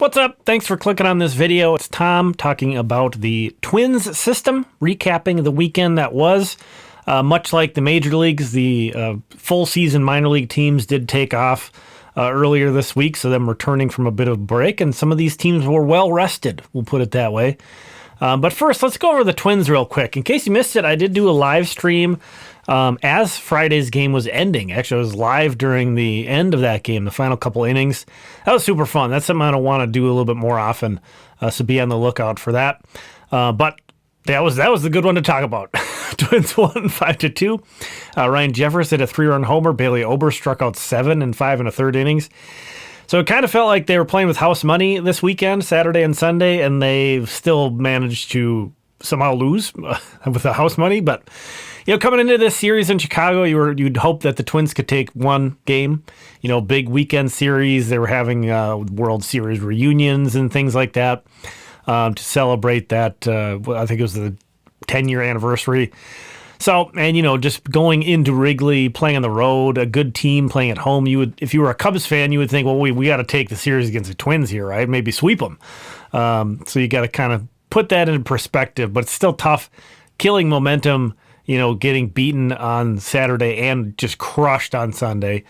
What's up? Thanks for clicking on this video. It's Tom talking about the Twins system, recapping the weekend that was. Much like the major leagues, the full season minor league teams did take off earlier this week, so them returning from a bit of a break, and some of these teams were well rested, we'll put it that way. But first, let's go over the Twins real quick. In case you missed it, I did do a live stream as Friday's game was ending. Actually, I was live during the end of that game, the final couple innings. That was super fun. That's something I don't want to do a little bit more often, so be on the lookout for that. But that was the good one to talk about. Twins won 5-2. Ryan Jeffers hit a 3-run homer. Bailey Ober struck out 7 in 5 1/3 innings. So it kind of felt like they were playing with house money this weekend, Saturday and Sunday, and they still managed to somehow lose with the house money. But coming into this series in Chicago, you'd hope that the Twins could take one game. Big weekend series. They were having World Series reunions and things like that to celebrate that. I think it was the 10-year anniversary. So, and just going into Wrigley, playing on the road, a good team playing at home, if you were a Cubs fan, you would think, well, we got to take the series against the Twins here, right? Maybe sweep them. So you got to kind of put that in perspective, but it's still tough killing momentum, getting beaten on Saturday and just crushed on Sunday.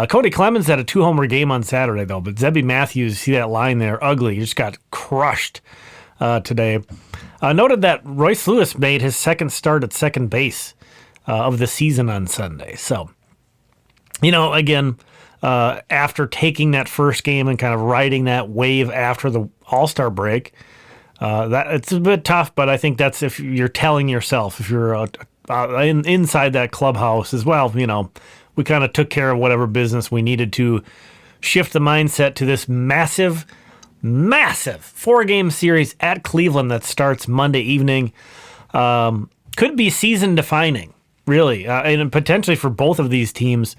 Cody Clemens had a 2-homer game on Saturday, though, but Zebby Matthews, see that line there, ugly. He just got crushed today. Noted that Royce Lewis made his second start at second base of the season on Sunday. So, again, after taking that first game and kind of riding that wave after the All-Star break, that it's a bit tough, but I think that's if you're telling yourself, if you're inside that clubhouse as well, we kind of took care of whatever business we needed to shift the mindset to this massive 4-game series at Cleveland that starts Monday evening. Could be season defining, really, and potentially for both of these teams.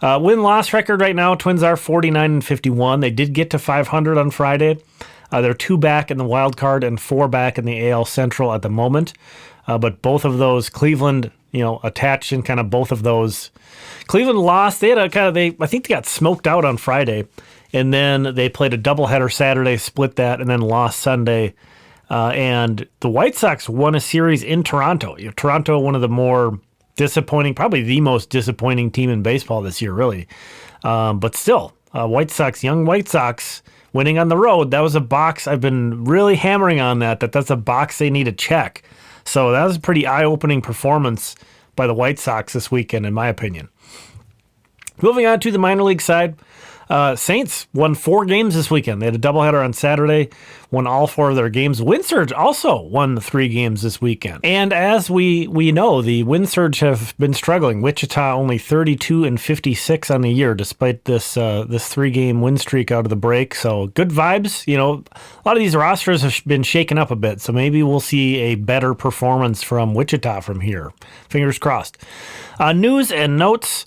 Win-loss record right now, Twins are 49-51. They did get to 500 on Friday. They're 2 back in the wild card and 4 back in the AL Central at the moment. But both of those, Cleveland, attached in kind of both of those. Cleveland lost. They had I think they got smoked out on Friday. And then they played a doubleheader Saturday, split that, and then lost Sunday. And the White Sox won a series in Toronto. Toronto, one of the more disappointing, probably the most disappointing team in baseball this year, really. But still, young White Sox winning on the road, that was a box. I've been really hammering on that's a box they need to check. So that was a pretty eye-opening performance by the White Sox this weekend, in my opinion. Moving on to the minor league side. Saints won 4 games this weekend. They had a doubleheader on Saturday, won all 4 of their games. Wind Surge also won 3 games this weekend. And as we know, the Wind Surge have been struggling. Wichita only 32-56 on the year, despite this 3-game win streak out of the break. So good vibes. A lot of these rosters have been shaken up a bit, so maybe we'll see a better performance from Wichita from here. Fingers crossed. News and notes.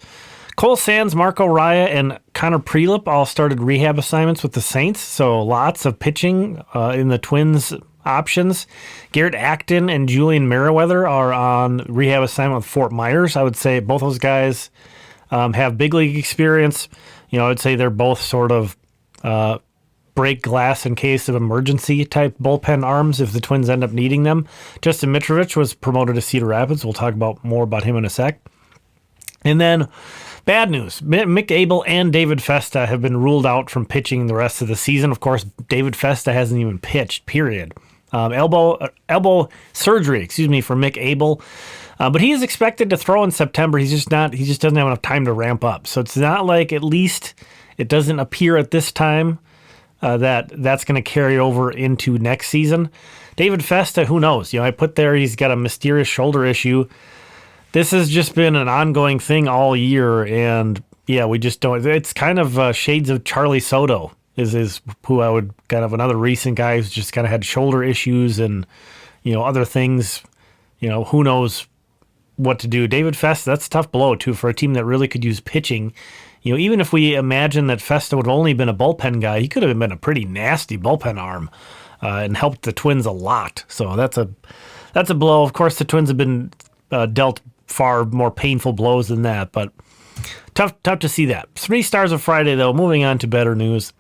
Cole Sands, Marco Raya, and Connor Prelip all started rehab assignments with the Saints, so lots of pitching in the Twins options. Garrett Acton and Julian Merriweather are on rehab assignment with Fort Myers. I would say both those guys have big league experience. I would say they're both sort of break glass in case of emergency type bullpen arms if the Twins end up needing them. Justin Mitrovich was promoted to Cedar Rapids. We'll talk more about him in a sec. And then bad news. Mick Abel and David Festa have been ruled out from pitching the rest of the season. Of course, David Festa hasn't even pitched, period. Elbow surgery, for Mick Abel. But he is expected to throw in September. He just doesn't have enough time to ramp up. So it's not like, at least it doesn't appear at this time that's going to carry over into next season. David Festa, who knows? I put there he's got a mysterious shoulder issue. This has just been an ongoing thing all year, and we just don't. It's kind of shades of Charlie Soto is who I would kind of another recent guy who's just kind of had shoulder issues and other things. Who knows what to do. David Festa, that's a tough blow too for a team that really could use pitching. Even if we imagine that Festa would have only been a bullpen guy, he could have been a pretty nasty bullpen arm and helped the Twins a lot. So that's a blow. Of course, the Twins have been dealt far more painful blows than that, but tough to see that. 3 stars of Friday, though. Moving on to better news.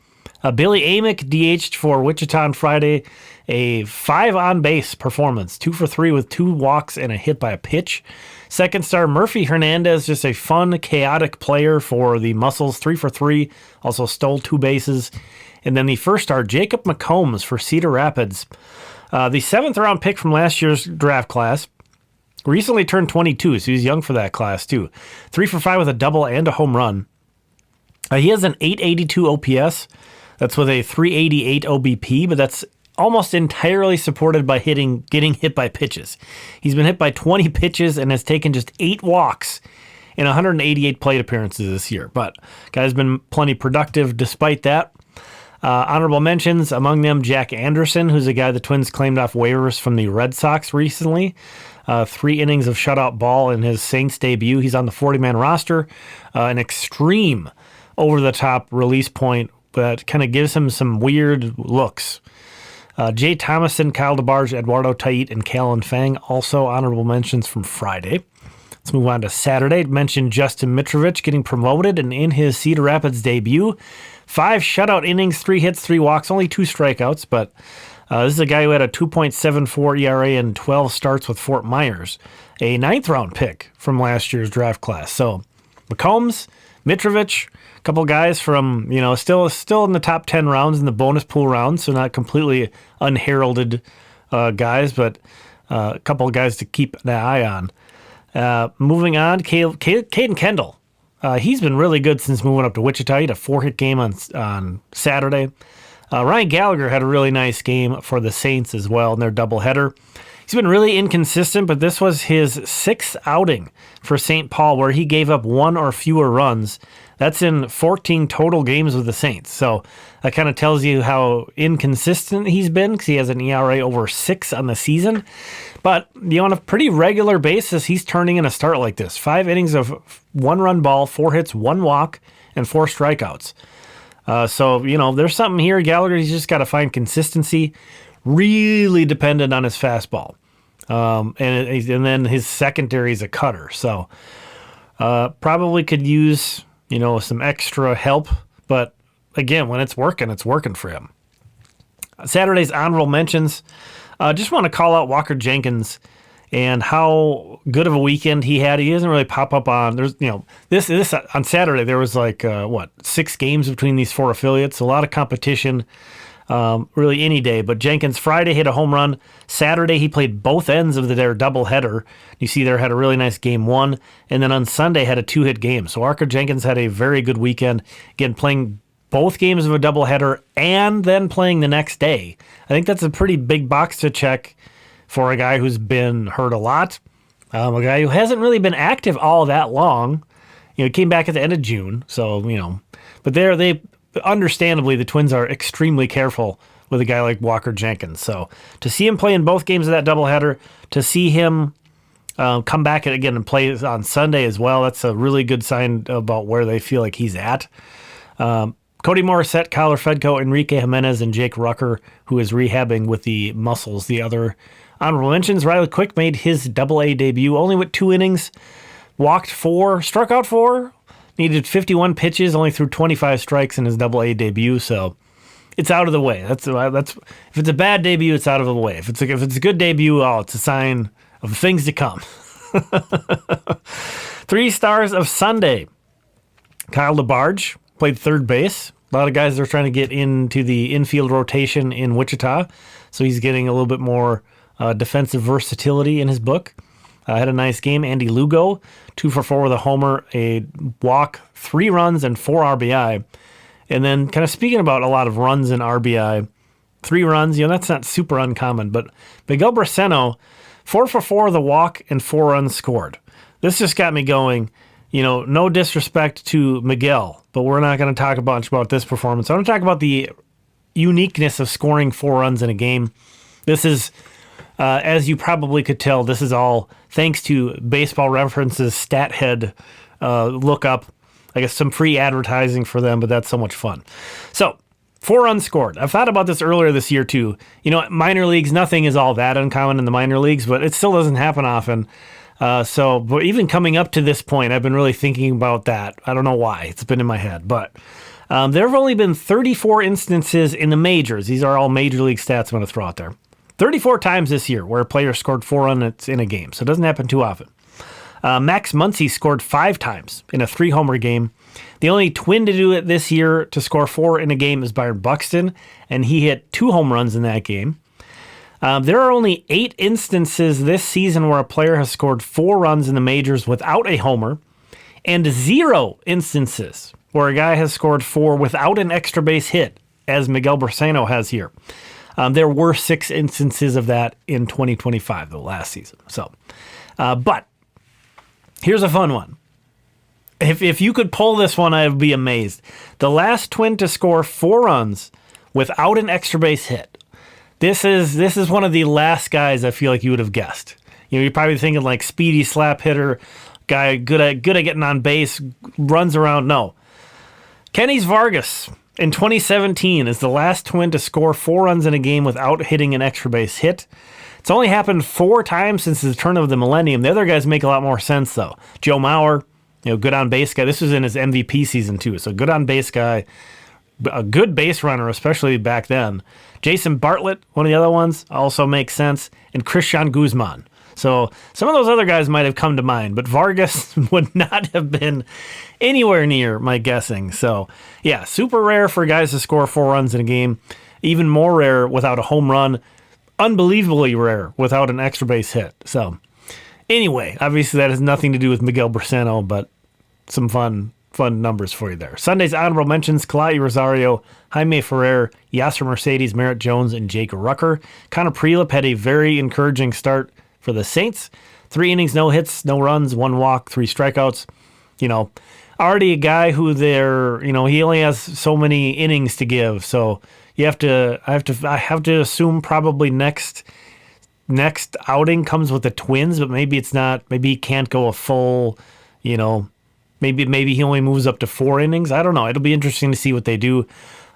Billy Amick DH'd for Wichita on Friday. A 5 on-base performance, 2 for 3 with 2 walks and a hit by a pitch. Second star Murphy Hernandez, just a fun, chaotic player for the Muscles, 3 for 3, also stole 2 bases. And then the first star, Jacob McCombs for Cedar Rapids. The 7th round pick from last year's draft class, recently turned 22, so he's young for that class too. 3 for 5 with a double and a home run. He has an 882 OPS. That's with a 388 OBP, but that's almost entirely supported by getting hit by pitches. He's been hit by 20 pitches and has taken just 8 walks in 188 plate appearances this year. But guy's been plenty productive despite that. Honorable mentions, among them Jack Anderson, who's a guy the Twins claimed off waivers from the Red Sox recently. 3 innings of shutout ball in his Saints debut. He's on the 40-man roster. An extreme over-the-top release point that kind of gives him some weird looks. Jay Thomason, Kyle DeBarge, Eduardo Tait, and Kalen Fang, also honorable mentions from Friday. Let's move on to Saturday. Mentioned Justin Mitrovich getting promoted, and in his Cedar Rapids debut, 5 shutout innings, 3 hits, 3 walks, only 2 strikeouts, but this is a guy who had a 2.74 ERA and 12 starts with Fort Myers, a 9th round pick from last year's draft class. So McCombs, Mitrovich, a couple guys from, still in the top 10 rounds in the bonus pool rounds, so not completely unheralded guys, but a couple of guys to keep an eye on. Moving on, Caden Kendall. He's been really good since moving up to Wichita. He had a 4-hit game on Saturday. Ryan Gallagher had a really nice game for the Saints as well in their doubleheader. He's been really inconsistent, but this was his 6th outing for St. Paul where he gave up 1 or fewer runs. That's in 14 total games with the Saints. So that kind of tells you how inconsistent he's been because he has an ERA over 6 on the season. But on a pretty regular basis, he's turning in a start like this. 5 innings of 1-run ball, 4 hits, 1 walk, and 4 strikeouts. So there's something here. Gallagher, he's just got to find consistency. Really dependent on his fastball. And then his secondary is a cutter. So probably could use, some extra help. But again, when it's working for him. Saturday's honorable mentions. Just want to call out Walker Jenkins and how good of a weekend he had. He doesn't really pop up on, this on Saturday, there was 6 games between these 4 affiliates. A lot of competition, really any day. But Jenkins Friday hit a home run. Saturday, he played both ends of their doubleheader. You see there, had a really nice game 1. And then on Sunday, had a 2-hit game. So Walker Jenkins had a very good weekend. Again, playing both games of a doubleheader and then playing the next day. I think that's a pretty big box to check for a guy who's been hurt a lot, a guy who hasn't really been active all that long. He came back at the end of June, so, but they understandably, the Twins are extremely careful with a guy like Walker Jenkins. So to see him play in both games of that doubleheader, to see him come back again and play on Sunday as well, that's a really good sign about where they feel like he's at. Cody Morissette, Kyler Fedko, Enrique Jimenez, and Jake Rucker, who is rehabbing with the Muscles. The other honorable mentions, Riley Quick made his Double-A debut, only with 2 innings, walked 4, struck out 4, needed 51 pitches, only threw 25 strikes in his Double-A debut, so it's out of the way. That's if it's a bad debut, it's out of the way. If it's a good debut, it's a sign of things to come. 3 stars of Sunday. Kyle DeBarge played third base. A lot of guys are trying to get into the infield rotation in Wichita, so he's getting a little bit more defensive versatility in his book. Had a nice game. Andy Lugo, 2 for 4 with a homer, a walk, 3 runs, and 4 RBI. And then kind of speaking about a lot of runs and RBI, 3 runs, that's not super uncommon, but Miguel Braceno, 4 for 4 with a walk and 4 runs scored. This just got me going. No disrespect to Miguel, but we're not going to talk much about this performance. I want to talk about the uniqueness of scoring 4 runs in a game. This is, as you probably could tell, this is all thanks to Baseball Reference's StatHead lookup. I guess some free advertising for them, but that's so much fun. So, 4 runs scored. I've thought about this earlier this year, too. Minor leagues, nothing is all that uncommon in the minor leagues, but it still doesn't happen often. But even coming up to this point, I've been really thinking about that. I don't know why. It's been in my head. But There have only been 34 instances in the majors. These are all major league stats I'm going to throw out there. 34 times this year where a player scored 4 runs in a game, so it doesn't happen too often. Max Muncy scored 5 times in a 3-homer game. The only Twin to do it this year to score 4 in a game is Byron Buxton, and he hit 2 home runs in that game. There are only 8 instances this season where a player has scored 4 runs in the majors without a homer, and 0 instances where a guy has scored 4 without an extra base hit, as Miguel Braceno has here. There were 6 instances of that in 2025, the last season. But here's a fun one. If you could pull this one, I would be amazed. The last Twin to score 4 runs without an extra base hit. This is one of the last guys I feel like you would have guessed. You're probably thinking like speedy slap hitter, guy good at getting on base, runs around. No. Kennys Vargas in 2017 is the last Twin to score 4 runs in a game without hitting an extra base hit. It's only happened 4 times since the turn of the millennium. The other guys make a lot more sense, though. Joe Mauer, good on base guy. This was in his MVP season, too. So good on base guy, a good base runner, especially back then. Jason Bartlett, one of the other ones, also makes sense. And Christian Guzman. So some of those other guys might have come to mind, but Vargas would not have been anywhere near my guessing. So, yeah, super rare for guys to score 4 runs in a game. Even more rare without a home run. Unbelievably rare without an extra base hit. So, anyway, obviously that has nothing to do with Miguel Braceno, but some fun numbers for you there. Sunday's honorable mentions: Kalai Rosario, Jaime Ferrer, Yasser Mercedes, Merritt Jones, and Jake Rucker. Connor Prelip had a very encouraging start for the Saints. 3 innings, no hits, no runs, 1 walk, 3 strikeouts. Already a guy who he only has so many innings to give. So I have to assume probably next outing comes with the Twins, but maybe it's not. Maybe he can't go a full, maybe he only moves up to 4 innings. I don't know. It'll be interesting to see what they do.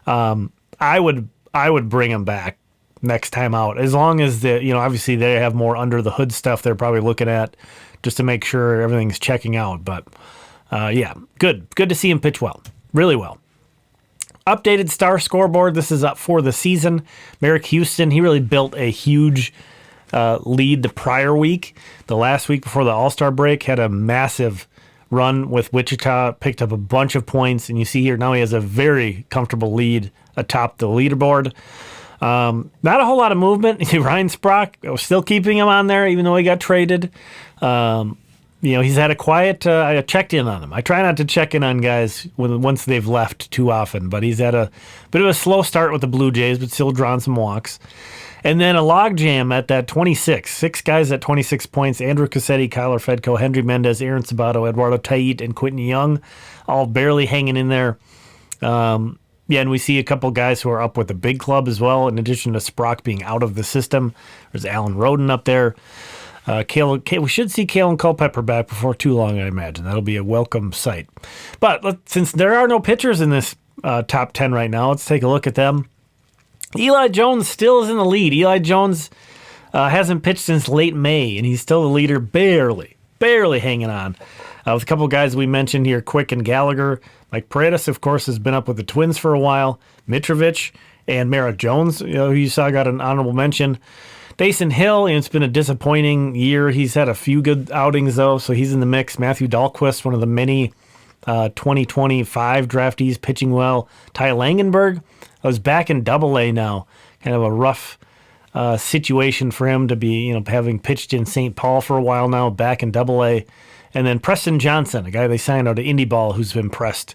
I would bring him back next time out, as long as obviously they have more under the hood stuff they're probably looking at just to make sure everything's checking out. But yeah, good to see him pitch well, really well. Updated star scoreboard. This is up for the season. Merrick Houston, he really built a huge lead the prior week. The last week before the All-Star break, had a massive run with Wichita, picked up a bunch of points, and you see here now he has a very comfortable lead atop the leaderboard. Not a whole lot of movement. Ryan Sprock, I was still keeping him on there even though he got traded. He's had a quiet, I checked in on him. I try not to check in on guys once they've left too often, but he's had a bit of a slow start with the Blue Jays, but still drawn some walks. And then a logjam at that 26. 6 guys at 26 points. Andrew Cassetti, Kyler Fedko, Hendry Mendez, Aaron Sabato, Eduardo Tait, and Quentin Young, all barely hanging in there. Yeah, and we see a couple guys who are up with the big club as well, in addition to Sprock being out of the system. There's Alan Roden up there. We should see Kalen Culpepper back before too long, I imagine. That'll be a welcome sight. But since there are no pitchers in this top 10 right now, let's take a look at them. Eli Jones still is in the lead. Eli Jones hasn't pitched since late May, and he's still the leader, barely hanging on. With a couple of guys we mentioned here, Quick and Gallagher. Mike Paredes, of course, has been up with the Twins for a while. Mitrovich and Merritt Jones, who you saw got an honorable mention. Dason Hill, it's been a disappointing year. He's had a few good outings, though, so he's in the mix. Matthew Dahlquist, one of the many 2025 draftees, pitching well. Ty Langenberg was back in Double-A now. Kind of a rough situation for him to be, having pitched in St. Paul for a while now, back in Double-A. And then Preston Johnson, a guy they signed out of Indy Ball who's been pressed,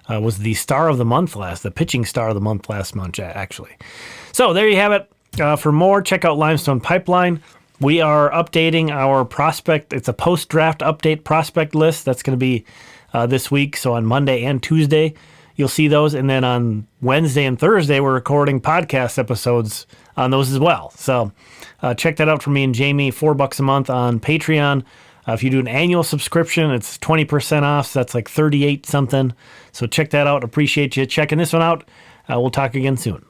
was the pitching star of the month last month, actually. So there you have it. For more, check out Limestone Pipeline. We are updating our prospect. It's a post-draft update prospect list. That's going to be this week. So on Monday and Tuesday, you'll see those. And then on Wednesday and Thursday, we're recording podcast episodes on those as well. So check that out for me and Jamie. $4 a month on Patreon. If you do an annual subscription, it's 20% off. So that's like 38 something. So check that out. Appreciate you checking this one out. We'll talk again soon.